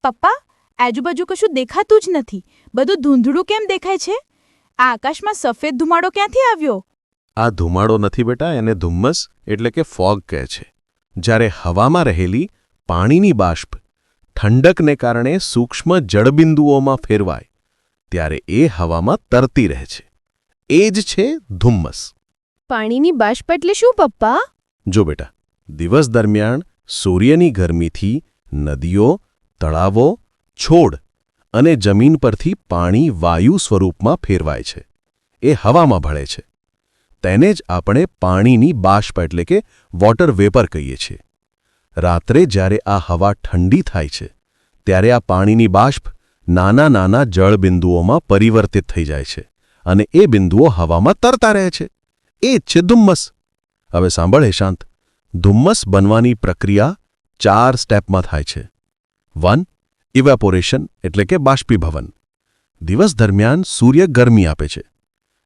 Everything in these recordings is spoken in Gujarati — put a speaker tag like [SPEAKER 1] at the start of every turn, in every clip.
[SPEAKER 1] પપ્પા, આજુબાજુ કશું દેખાતું જ નથી. બધું ધૂંધળું કેમ દેખાય છે? આ આકાશમાં સફેદ ધુમાડો ક્યાંથી આવ્યો?
[SPEAKER 2] આ ધુમાડો નથી બેટા, એને ધુમ્મસ એટલે કે ફોગ કહે છે. જ્યારે હવામાં રહેલી પાણીની બાષ્પ ઠંડકને કારણે સૂક્ષ્મ જળબિંદુઓમાં ફેરવાય ત્યારે એ હવામાં તરતી રહે છે. એ જ છે ધુમ્મસ.
[SPEAKER 3] પાણીની બાષ્પ એટલે શું પપ્પા?
[SPEAKER 2] જો બેટા, દિવસ દરમિયાન સૂર્યની ગરમીથી નદીઓ, તળાવો, છોડ અને જમીન પરથી પાણી વાયુ સ્વરૂપમાં ફેરવાય છે. એ હવામાં ભળે છે. તેને જ આપણે પાણીની બાષ્પ એટલે કે વોટર વેપર કહીએ છીએ. રાત્રે જ્યારે આ હવા ઠંડી થાય છે ત્યારે આ પાણીની બાષ્પ નાના નાના જળબિંદુઓમાં પરિવર્તિત થઈ જાય છે અને એ બિંદુઓ હવામાં તરતા રહે છે. એ જ છે ધુમ્મસ. હવે સાંભળ હેશાંત, ધુમ્મસ બનવાની પ્રક્રિયા 4 સ્ટેપમાં થાય છે. 1. ઇવેપોરેશન એટલે કે બાષ્પીભવન. દિવસ દરમિયાન સૂર્ય ગરમી આપે છે.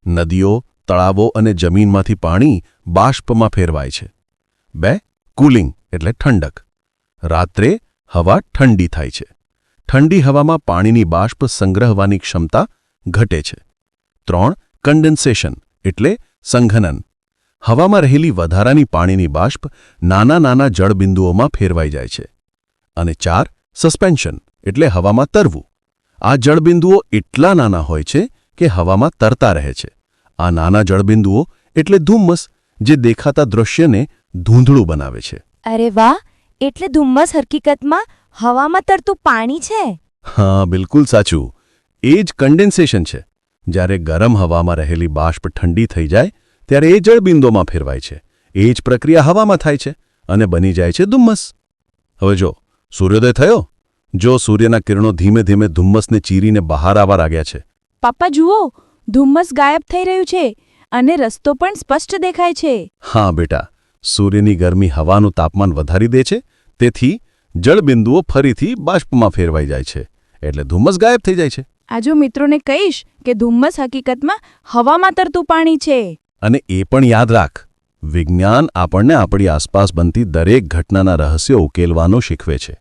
[SPEAKER 2] નદીઓ, તળાવો અને જમીનમાંથી પાણી બાષ્પમાં ફેરવાય છે. 2. કુલિંગ એટલે ઠંડક. રાત્રે હવા ઠંડી થાય છે. ઠંડી હવામાં પાણીની બાષ્પ સંગ્રહવાની ક્ષમતા ઘટે છે. 3. કન્ડેન્સેશન એટલે સંઘનન. હવામાં રહેલી વધારાની પાણીની બાષ્પ નાના નાના જળબિંદુઓમાં ફેરવાઈ જાય છે. અને 4. સસ્પેન્શન એટલે હવામાં તરવું. આ જળબિંદુઓ એટલા નાના હોય છે કે હવામાં તરતા રહે છે. આ નાના જળબિંદુઓ એટલે ધુમ્મસ, જે દેખાતા દૃશ્યને ધૂંધળું બનાવે છે.
[SPEAKER 3] અરે વાહ! એટલે ધુમ્મસ હકીકતમાં હવામાં તરતું પાણી છે.
[SPEAKER 2] હા, બિલકુલ સાચું. એ જ કન્ડેન્સેશન છે. જ્યારે ગરમ હવામાં રહેલી બાષ્પ ઠંડી થઈ જાય ત્યારે એ જળબિંદુઓમાં ફેરવાય છે. એ જ પ્રક્રિયા હવામાં થાય છે અને બની જાય છે ધુમ્મસ. હવે જો સૂર્યોદય થયો. જો સૂર્યના કિરણો ધીમે ધીમે ધુમ્મસને ચીરીને બહાર આવવા લાગ્યા છે.
[SPEAKER 1] પપ્પા જુઓ, ધુમ્મસ ગાયબ થઈ રહ્યું છે અને રસ્તો પણ સ્પષ્ટ દેખાય છે.
[SPEAKER 2] હા બેટા, સૂર્યની ગરમી હવાનું તાપમાન વધારી દે છે, તેથી જળબિંદુઓ ફરીથી બાષ્પમાં ફેરવાઈ જાય છે. એટલે ધુમ્મસ ગાયબ થઈ જાય છે.
[SPEAKER 1] આ જો મિત્રોને કહીશ કે ધુમ્મસ હકીકતમાં હવામાં તરતું પાણી છે.
[SPEAKER 2] અને એ પણ યાદ રાખ, વિજ્ઞાન આપણને આપણી આસપાસ બનતી દરેક ઘટનાના રહસ્યો ઉકેલવાનું શીખવે છે.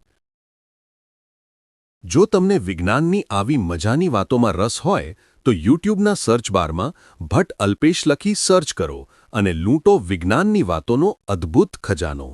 [SPEAKER 2] જો તમને વિજ્ઞાનની આવી મજાની વાતોમાં રસ હોય તો યુટ્યુબના સર્ચ બારમાં ભટ્ટ અલ્પેશ લખી સર્ચ કરો અને લૂંટો વિજ્ઞાનની વાતોનો અદ્ભુત ખજાનો.